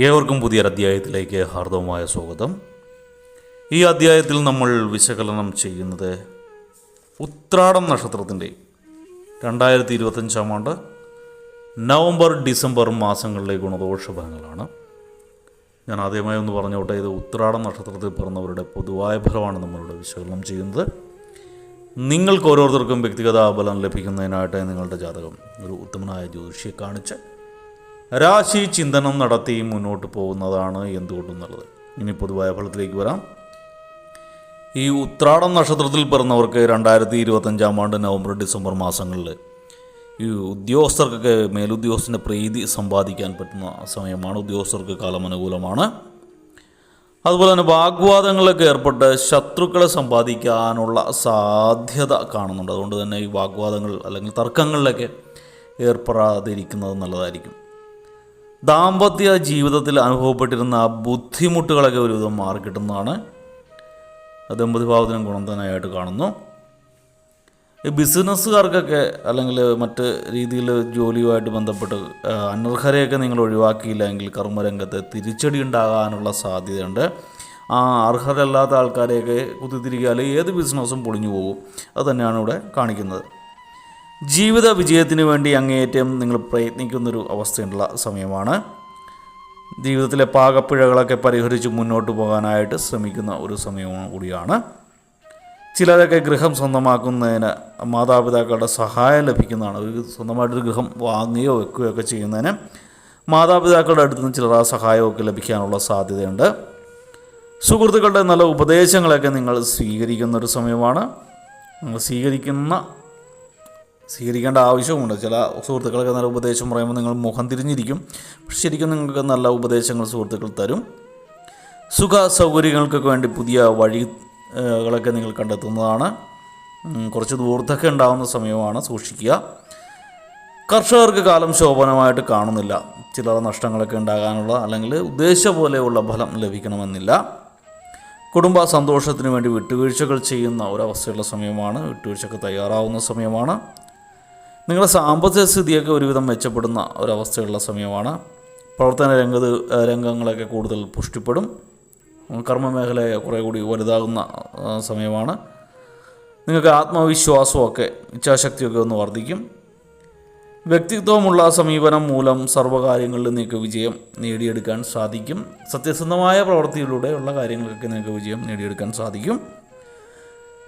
ഏവർക്കും പുതിയൊരധ്യായത്തിലേക്ക് ഹാർദവമായ സ്വാഗതം. ഈ അധ്യായത്തിൽ നമ്മൾ വിശകലനം ചെയ്യുന്നത് ഉത്രാടം നക്ഷത്രത്തിൻ്റെ 2025 ആണ്ട് നവംബർ ഡിസംബർ മാസങ്ങളിലെ ഗുണദോഷ ഫലങ്ങളാണ്. ഞാൻ ആദ്യമായി ഒന്ന് പറഞ്ഞോട്ടെ, ഇത് ഉത്രാടം നക്ഷത്രത്തിൽ പിറന്നവരുടെ പൊതുവായ ഫലമാണ് നമ്മളിവിടെ വിശകലനം ചെയ്യുന്നത്. നിങ്ങൾക്ക് ഓരോരുത്തർക്കും വ്യക്തിഗത ഫലം ലഭിക്കുന്നതിനായിട്ട് നിങ്ങളുടെ ജാതകം ഒരു ഉത്തമനായ ജ്യോതിഷിയെ കാണിച്ച് രാശി ചിന്തനം നടത്തി മുന്നോട്ട് പോകുന്നതാണ് എന്തുകൊണ്ടും നല്ലത്. ഇനി പൊതുവായ ഫലത്തിലേക്ക് വരാം. ഈ ഉത്രാടം നക്ഷത്രത്തിൽ പിറന്നവർക്ക് 2025 ആണ്ട് നവംബർ ഡിസംബർ മാസങ്ങളിൽ ഈ ഉദ്യോഗസ്ഥർക്കൊക്കെ മേലുദ്യോഗസ്ഥൻ്റെ പ്രീതി സമ്പാദിക്കാൻ പറ്റുന്ന സമയമാണ്. ഉദ്യോഗസ്ഥർക്ക് കാലം അനുകൂലമാണ്. അതുപോലെ തന്നെ വാഗ്വാദങ്ങളിലൊക്കെ ഏർപ്പെട്ട് ശത്രുക്കളെ സമ്പാദിക്കാനുള്ള സാധ്യത കാണുന്നുണ്ട്. അതുകൊണ്ട് തന്നെ ഈ വാഗ്വാദങ്ങൾ അല്ലെങ്കിൽ തർക്കങ്ങളിലൊക്കെ ഏർപ്പെടാതിരിക്കുന്നത് നല്ലതായിരിക്കും. ദാമ്പത്യ ജീവിതത്തിൽ അനുഭവപ്പെട്ടിരുന്ന ബുദ്ധിമുട്ടുകളൊക്കെ ഒരുവിധം മാറിക്കിട്ടുന്നതാണ്. ദമ്പതിഭാവത്തിനും ഗുണം തന്നെയായിട്ട് കാണുന്നു. ഈ ബിസിനസ്സുകാർക്കൊക്കെ അല്ലെങ്കിൽ മറ്റ് രീതിയിൽ ജോലിയുമായിട്ട് ബന്ധപ്പെട്ട് അനർഹരെയൊക്കെ നിങ്ങൾ ഒഴിവാക്കിയില്ല എങ്കിൽ കർമ്മരംഗത്ത് തിരിച്ചടി ഉണ്ടാകാനുള്ള സാധ്യതയുണ്ട്. ആ അർഹരല്ലാത്ത ആൾക്കാരെയൊക്കെ കുത്തിത്തിരിക്കാൽ ഏത് ബിസിനസ്സും പൊളിഞ്ഞു പോകും. അത് തന്നെയാണ് ഇവിടെ കാണിക്കുന്നത്. ജീവിത വിജയത്തിന് വേണ്ടി അങ്ങേയറ്റം നിങ്ങൾ പ്രയത്നിക്കുന്നൊരു അവസ്ഥയുള്ള സമയമാണ്. ജീവിതത്തിലെ പാകപ്പിഴകളൊക്കെ പരിഹരിച്ച് മുന്നോട്ട് പോകാനായിട്ട് ശ്രമിക്കുന്ന ഒരു സമയവും കൂടിയാണ്. ചിലരൊക്കെ ഗൃഹം സ്വന്തമാക്കുന്നതിന് മാതാപിതാക്കളുടെ സഹായം ലഭിക്കുന്നതാണ്. ഒരു സ്വന്തമായിട്ടൊരു ഗൃഹം വാങ്ങുകയോ വെക്കുകയോ ഒക്കെ ചെയ്യുന്നതിന് മാതാപിതാക്കളുടെ അടുത്ത് നിന്ന് ചിലർ ആ സഹായമൊക്കെ ലഭിക്കാനുള്ള സാധ്യതയുണ്ട്. സുഹൃത്തുക്കളുടെ നല്ല ഉപദേശങ്ങളൊക്കെ നിങ്ങൾ സ്വീകരിക്കുന്നൊരു സമയമാണ്. നിങ്ങൾ സ്വീകരിക്കേണ്ട ആവശ്യമുണ്ട്. ചില സുഹൃത്തുക്കളൊക്കെ നല്ല ഉപദേശം പറയുമ്പോൾ നിങ്ങൾ മുഖം തിരിഞ്ഞിരിക്കും. പക്ഷെ ശരിക്കും നിങ്ങൾക്ക് നല്ല ഉപദേശങ്ങൾ സുഹൃത്തുക്കൾ തരും. സുഖ സൗകര്യങ്ങൾക്കൊക്കെ വേണ്ടി പുതിയ വഴികളൊക്കെ നിങ്ങൾ കണ്ടെത്തുന്നതാണ്. കുറച്ച് ദൂരത്തൊക്കെ ഉണ്ടാകുന്ന സമയമാണ്, സൂക്ഷിക്കുക. കർഷകർക്ക് കാലം ശോഭനമായിട്ട് കാണുന്നില്ല. ചില നഷ്ടങ്ങളൊക്കെ ഉണ്ടാകാനുള്ള അല്ലെങ്കിൽ ഉദ്ദേശിച്ച പോലെയുള്ള ഫലം ലഭിക്കണമെന്നില്ല. കുടുംബ സന്തോഷത്തിന് വേണ്ടി വിട്ടുവീഴ്ചകൾ ചെയ്യുന്ന ഒരവസ്ഥയുള്ള സമയമാണ്. വിട്ടുവീഴ്ചക്ക് തയ്യാറാവുന്ന സമയമാണ്. നിങ്ങളുടെ സാമ്പത്തിക സ്ഥിതിയൊക്കെ ഒരുവിധം മെച്ചപ്പെടുന്ന ഒരവസ്ഥയുള്ള സമയമാണ്. പ്രവർത്തന രംഗങ്ങളൊക്കെ കൂടുതൽ പുഷ്ടിപ്പെടും. കർമ്മമേഖല കുറേ കൂടി വലുതാകുന്ന സമയമാണ്. നിങ്ങൾക്ക് ആത്മവിശ്വാസമൊക്കെ ഇച്ഛാശക്തിയൊക്കെ ഒന്ന് വർദ്ധിക്കും. വ്യക്തിത്വമുള്ള സമീപനം മൂലം സർവ്വകാര്യങ്ങളിൽ നിങ്ങൾക്ക് വിജയം നേടിയെടുക്കാൻ സാധിക്കും. സത്യസന്ധമായ പ്രവൃത്തിയിലൂടെയുള്ള കാര്യങ്ങൾക്കൊക്കെ നിങ്ങൾക്ക് വിജയം നേടിയെടുക്കാൻ സാധിക്കും.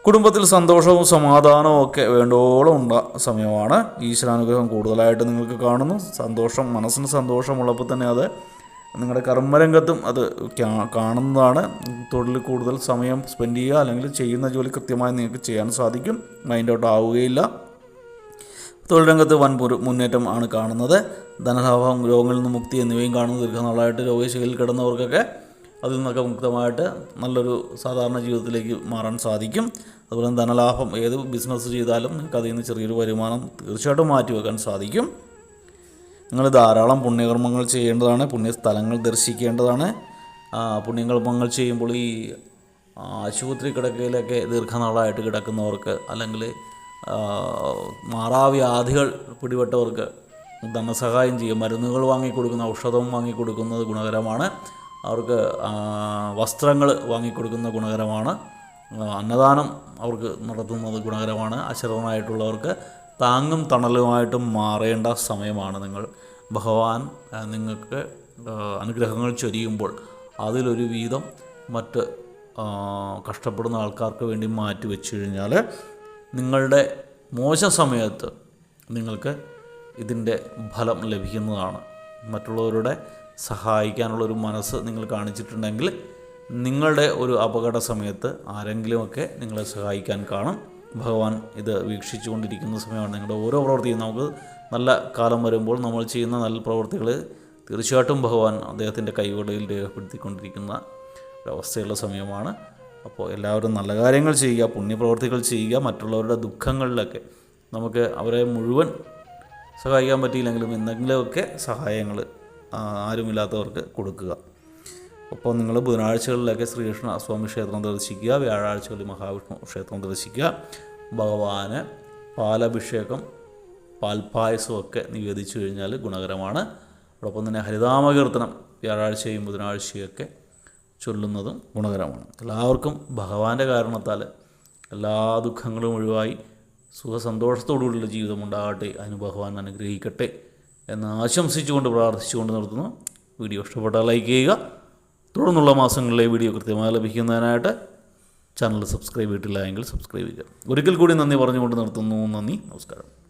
കുടുംബത്തിൽ സന്തോഷവും സമാധാനവും ഒക്കെ വേണ്ടോളം ഉള്ള സമയമാണ്. ഈശ്വരാനുഗ്രഹം കൂടുതലായിട്ട് നിങ്ങൾക്ക് കാണുന്നു. മനസ്സിന് സന്തോഷമുള്ളപ്പോൾ തന്നെ അത് നിങ്ങളുടെ കർമ്മരംഗത്തും അത് കാണുന്നതാണ്. തൊഴിൽ കൂടുതൽ സമയം സ്പെൻഡ് ചെയ്യുക അല്ലെങ്കിൽ ചെയ്യുന്ന ജോലി കൃത്യമായി നിങ്ങൾക്ക് ചെയ്യാൻ സാധിക്കും. മൈൻഡ് ഔട്ട് ആവുകയില്ല. തൊഴിൽ രംഗത്ത് വൻ മുന്നേറ്റം ആണ് കാണുന്നത്. ധനലാഭം, രോഗങ്ങളിൽ നിന്ന് മുക്തി എന്നിവയും കാണുന്നു. ദീർഘനാളായിട്ട് രോഗശൈലിയിൽ കിടന്നവർക്കൊക്കെ അതിൽ നിന്നൊക്കെ മുക്തമായിട്ട് നല്ലൊരു സാധാരണ ജീവിതത്തിലേക്ക് മാറാൻ സാധിക്കും. അതുപോലെ ധനലാഭം, ഏത് ബിസിനസ് ചെയ്താലും നിങ്ങൾക്ക് അതിൽ നിന്ന് ചെറിയൊരു വരുമാനം തീർച്ചയായിട്ടും മാറ്റിവെക്കാൻ സാധിക്കും. നിങ്ങൾ ധാരാളം പുണ്യകർമ്മങ്ങൾ ചെയ്യേണ്ടതാണ്. പുണ്യസ്ഥലങ്ങൾ ദർശിക്കേണ്ടതാണ്. പുണ്യകർമ്മങ്ങൾ ചെയ്യുമ്പോൾ ഈ ആശുപത്രി കിടക്കയിലൊക്കെ ദീർഘനാളായിട്ട് കിടക്കുന്നവർക്ക് അല്ലെങ്കിൽ മാറാവ്യാധികൾ പിടിപെട്ടവർക്ക് ധനസഹായം ചെയ്യും. മരുന്നുകൾ വാങ്ങിക്കൊടുക്കുന്ന, ഔഷധം വാങ്ങിക്കൊടുക്കുന്നത് ഗുണകരമാണ്. അവർക്ക് വസ്ത്രങ്ങൾ വാങ്ങിക്കൊടുക്കുന്നത് ഗുണകരമാണ്. അന്നദാനം അവർക്ക് നടത്തുന്നത് ഗുണകരമാണ്. അശരണമായിട്ടുള്ളവർക്ക് താങ്ങും തണലുമായിട്ടും മാറേണ്ട സമയമാണ്. ഭഗവാൻ നിങ്ങൾക്ക് അനുഗ്രഹങ്ങൾ ചൊരിയുമ്പോൾ അതിലൊരു വീതം മറ്റ് കഷ്ടപ്പെടുന്ന ആൾക്കാർക്ക് വേണ്ടി മാറ്റി വെച്ച് കഴിഞ്ഞാൽ നിങ്ങളുടെ മോശം സമയത്ത് നിങ്ങൾക്ക് ഇതിൻ്റെ ഫലം ലഭിക്കുന്നതാണ്. മറ്റുള്ളവരുടെ സഹായിക്കാനുള്ളൊരു മനസ്സ് നിങ്ങൾ കാണിച്ചിട്ടുണ്ടെങ്കിൽ നിങ്ങളുടെ ഒരു അപകട സമയത്ത് ആരെങ്കിലുമൊക്കെ നിങ്ങളെ സഹായിക്കാൻ കാണും. ഭഗവാൻ ഇത് വീക്ഷിച്ചു കൊണ്ടിരിക്കുന്ന സമയമാണ്. നിങ്ങളുടെ ഓരോ പ്രവൃത്തിയും നമുക്ക് നല്ല കാലം വരുമ്പോൾ നമ്മൾ ചെയ്യുന്ന നല്ല പ്രവൃത്തികൾ തീർച്ചയായിട്ടും ഭഗവാൻ അദ്ദേഹത്തിൻ്റെ കൈവെള്ളയിൽ രേഖപ്പെടുത്തിക്കൊണ്ടിരിക്കുന്ന ഒരവസ്ഥയുള്ള സമയമാണ്. അപ്പോൾ എല്ലാവരും നല്ല കാര്യങ്ങൾ ചെയ്യുക, പുണ്യപ്രവർത്തികൾ ചെയ്യുക. മറ്റുള്ളവരുടെ ദുഃഖങ്ങളിലൊക്കെ നമുക്ക് അവരെ മുഴുവൻ സഹായിക്കാൻ പറ്റിയില്ലെങ്കിലും എന്തെങ്കിലുമൊക്കെ സഹായങ്ങൾ ആരുമില്ലാത്തവർക്ക് കൊടുക്കുക. അപ്പോൾ നിങ്ങൾ ബുധനാഴ്ചകളിലൊക്കെ ശ്രീകൃഷ്ണ സ്വാമി ക്ഷേത്രം ദർശിക്കുക. വ്യാഴാഴ്ചകളിൽ മഹാവിഷ്ണു ക്ഷേത്രം ദർശിക്കുക. ഭഗവാന് പാലഭിഷേകം, പാൽപ്പായസമൊക്കെ നിവേദിച്ചു കഴിഞ്ഞാൽ ഗുണകരമാണ്. അതോടൊപ്പം തന്നെ ഹരിനാമകീർത്തനം വ്യാഴാഴ്ചയും ബുധനാഴ്ചയൊക്കെ ചൊല്ലുന്നതും ഗുണകരമാണ്. എല്ലാവർക്കും ഭഗവാന്റെ കാരണത്താൽ എല്ലാ ദുഃഖങ്ങളും ഒഴിവായി സുഖസന്തോഷത്തോടുകൂടിയുള്ള ജീവിതം ഉണ്ടാകട്ടെ, അതിന് ഭഗവാൻ അനുഗ്രഹിക്കട്ടെ എന്ന് ആശംസിച്ചുകൊണ്ട് പ്രാർത്ഥിച്ചുകൊണ്ട് നിർത്തുന്നു. വീഡിയോ ഇഷ്ടപ്പെട്ടാൽ ലൈക്ക് ചെയ്യുക. തുടർന്നുള്ള മാസങ്ങളിലെ വീഡിയോ കൃത്യമായി ലഭിക്കുന്നതിനായിട്ട് ചാനൽ സബ്സ്ക്രൈബ് ചെയ്തിട്ടില്ല എങ്കിൽ സബ്സ്ക്രൈബ് ചെയ്യുക. ഒരിക്കൽ കൂടി നന്ദി പറഞ്ഞുകൊണ്ട് നിർത്തുന്നു. നന്ദി, നമസ്കാരം.